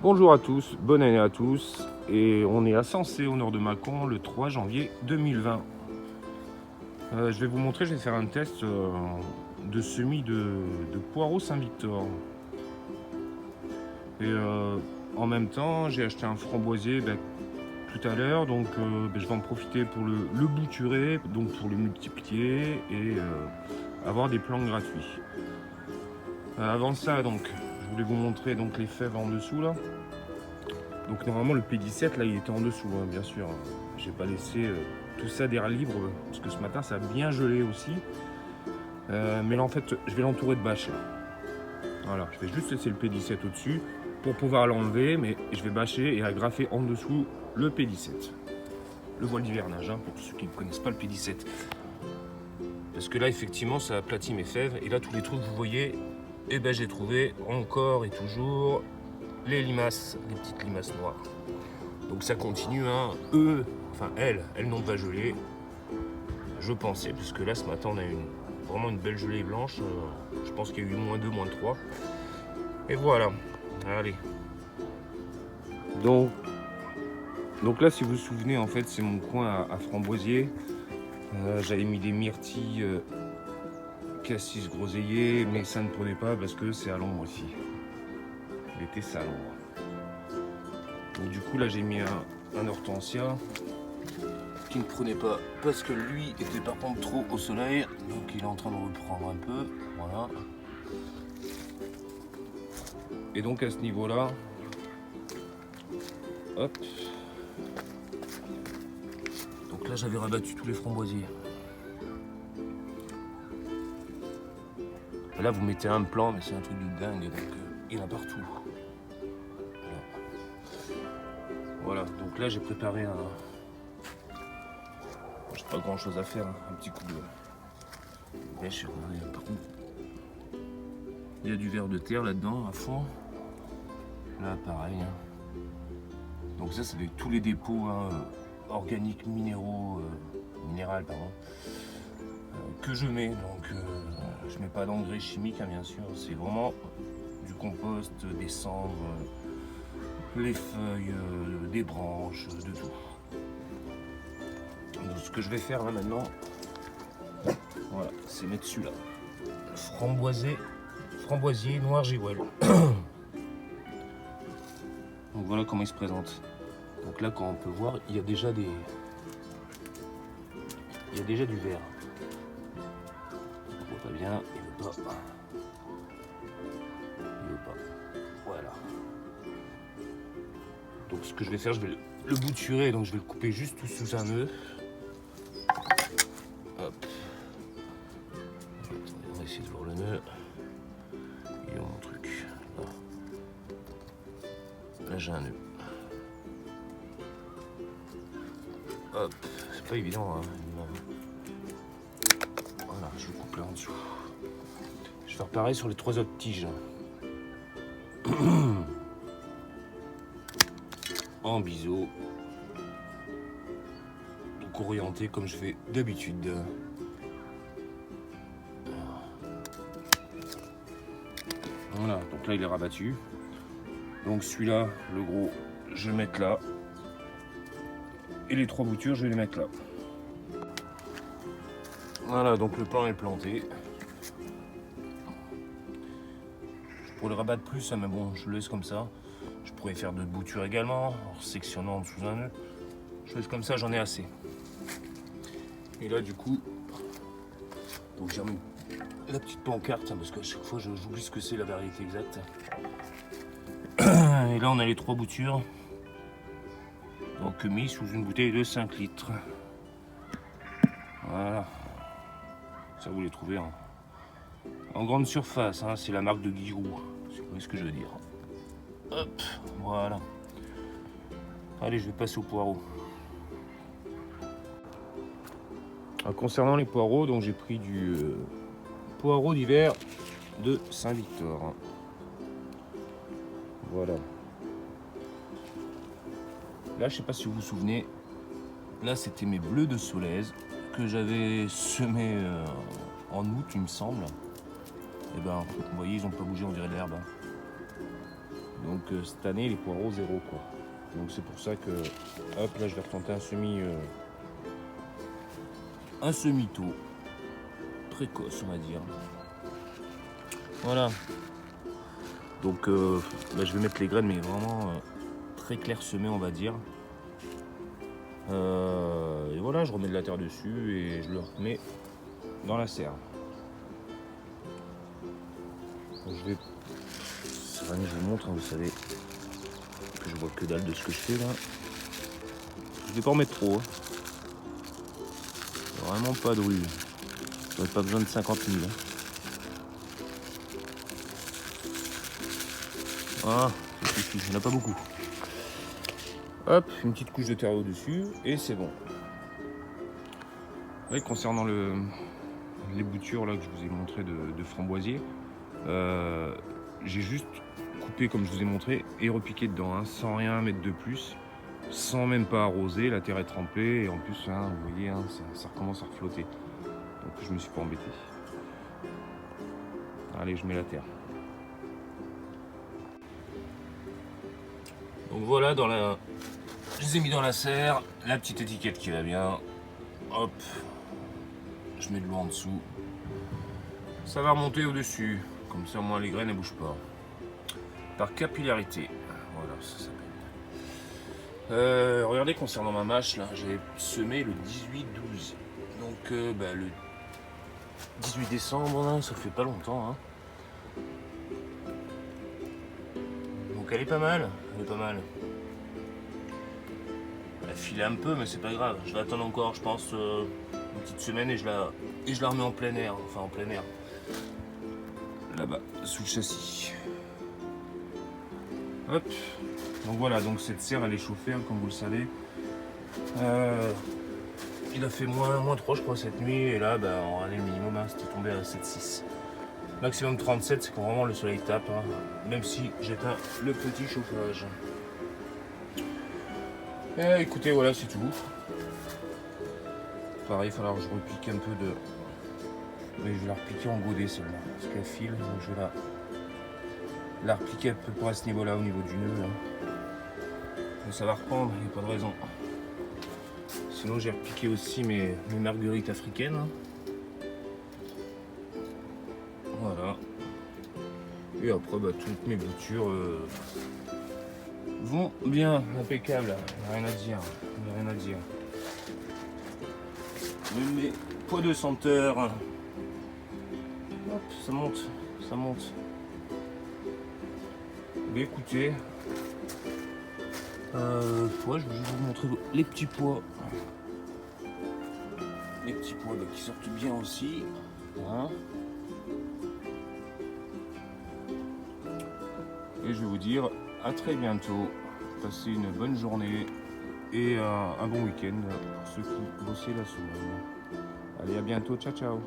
Bonjour à tous, bonne année à tous, et on est à Sensé au nord de Mâcon le 3 janvier 2020. Je vais vous montrer, je vais faire un test de semis de poireaux Saint-Victor. Et en même temps, j'ai acheté un framboisier tout à l'heure, donc je vais en profiter pour le bouturer, donc pour le multiplier et avoir des plants gratuits. Avant ça, donc, je voulais vous montrer donc les fèves en dessous là. Donc normalement le P17 là il était en dessous hein, bien sûr. J'ai pas laissé tout ça d'air libre parce que ce matin ça a bien gelé aussi. Mais là en fait je vais l'entourer de bâches là. Voilà, je vais juste laisser le P17 au-dessus pour pouvoir l'enlever, mais je vais bâcher et agrafer en dessous le P17. Le voile d'hivernage hein, pour ceux qui ne connaissent pas le P17. Parce que là effectivement ça aplatit mes fèves et là tous les trous que vous voyez, eh ben j'ai trouvé encore et toujours les limaces, les petites limaces noires. Donc ça continue, hein. Elles n'ont pas gelé. Je pensais, parce que là ce matin on a eu vraiment une belle gelée blanche. Je pense qu'il y a eu -2, -3. Et voilà. Allez. Donc là si vous vous souvenez en fait c'est mon coin à framboisier. J'avais mis des myrtilles, cassis groseilliers, mais ça ne prenait pas parce que c'est à l'ombre aussi. L'été c'est à l'ombre. Donc du coup là j'ai mis un hortensia qui ne prenait pas parce que lui était par contre trop au soleil, donc il est en train de reprendre un peu, voilà. Et donc à ce niveau là, hop, donc là j'avais rabattu tous les framboisiers. Et là vous mettez un plant mais c'est un truc de dingue, donc il y en a partout. Voilà, donc là j'ai préparé un... J'ai pas grand chose à faire, hein. Un petit coup de mèche. Par contre, il y a du ver de terre là-dedans à fond. Là pareil. Hein. Donc ça c'est tous les dépôts hein, organiques, minéraux, que je mets. Donc je mets pas d'engrais chimiques hein, bien sûr. C'est vraiment du compost, des cendres, les feuilles, des branches, de tout. Donc, ce que je vais faire là maintenant, voilà, c'est mettre celui-là. Framboisier noir Giwell. Donc voilà comment il se présente. Donc là, quand on peut voir, il y a déjà du vert. On voit pas bien, il veut pas. Voilà. Donc ce que je vais faire, je vais le bouturer, donc je vais le couper juste sous un nœud. Hop. Attendez, on va essayer de voir le nœud. Il est où mon truc? Là j'ai un nœud. Hop, c'est pas évident. Hein. Voilà, je le coupe là en dessous. Je vais faire pareil sur les 3 autres tiges. En biseau. Donc orienté comme je fais d'habitude. Voilà, donc là il est rabattu. Donc celui-là, le gros, je vais le mettre là. Et les 3 boutures, je vais les mettre là. Voilà, donc le plant est planté. Je pourrais le rabattre plus, hein, mais bon, je le laisse comme ça. Je pourrais faire d'autres boutures également, en sectionnant sous un nœud. Je laisse comme ça, j'en ai assez. Et là, du coup, donc j'ai remis la petite pancarte, hein, parce qu'à chaque fois, j'oublie ce que c'est la variété exacte. Et là, on a les 3 boutures. Donc mis sous une bouteille de 5 litres. Voilà. Ça vous les trouvez en grande surface, hein. C'est la marque de Guirou, si vous voyez ce que je veux dire. Hop, voilà. Allez, je vais passer aux poireaux. Alors, concernant les poireaux, donc j'ai pris du poireau d'hiver de Saint-Victor. Voilà. Là, je sais pas si vous vous souvenez, là c'était mes bleus de Solèze que j'avais semés en août, il me semble. Et ben, vous voyez, ils n'ont pas bougé, on dirait de l'herbe. Donc cette année les poireaux 0 quoi. Donc c'est pour ça que hop là je vais retenter un semi-tôt précoce on va dire. Voilà. Donc je vais mettre les graines mais vraiment très clairsemées on va dire. Et voilà, je remets de la terre dessus et je le remets dans la serre. Je vais. C'est rien que je vous montre, hein, vous savez que je vois que dalle de ce que je fais là. Je vais pas en mettre trop. Hein. Vraiment pas de rue. J'aurais pas besoin de 50 000. Hein. Ah, ça suffit, il n'y en a pas beaucoup. Hop, une petite couche de terre au-dessus et c'est bon. Ouais, concernant les boutures là que je vous ai montré de framboisier, j'ai juste coupé comme je vous ai montré et repiqué dedans, hein, sans rien mettre de plus, sans même pas arroser, la terre est trempée et en plus hein, vous voyez hein, ça recommence à reflotter. Donc je me suis pas embêté. Allez, je mets la terre. Donc voilà, je les ai mis dans la serre, la petite étiquette qui va bien. Hop, je mets de l'eau en dessous. Ça va remonter au-dessus, comme ça au moins les graines ne bougent pas. Par capillarité, voilà, ça s'appelle. Regardez, concernant ma mâche, là, j'ai semé le 18-12. Donc le 18 décembre, là, ça fait pas longtemps. Hein. Donc elle est pas mal, Elle a filé un peu, mais c'est pas grave. Je vais attendre encore, je pense, une petite semaine et je la remets en plein air. Enfin, en plein air. Là-bas, sous le châssis. Hop. Donc voilà, donc cette serre, elle est chauffée, hein, comme vous le savez. Il a fait moins 3, je crois, cette nuit. Et là, on regardait le minimum, hein, c'était tombé à 7,6. Maximum 37, c'est quand vraiment le soleil tape. Hein, même si j'éteins le petit chauffage. Écoutez, voilà, c'est tout. Pareil, il va falloir que je repique un peu de... Mais je vais la repiquer en godet seulement, parce qu'elle file, donc je vais la repiquer à peu près à ce niveau-là, au niveau du nœud. Là. Donc ça va reprendre, il n'y a pas de raison. Sinon j'ai repiqué aussi mes marguerites africaines. Voilà. Et après, toutes mes boutures vont bien, impeccable, rien à dire, rien à dire. Mes poids de senteur, hop, ça monte. Mais écoutez, je vais vous montrer les petits pois. Les petits pois qui sortent bien aussi. Voilà. Et je vais vous dire à très bientôt. Passez une bonne journée et un bon week-end pour ceux qui bossaient la semaine. Allez, à bientôt, ciao ciao.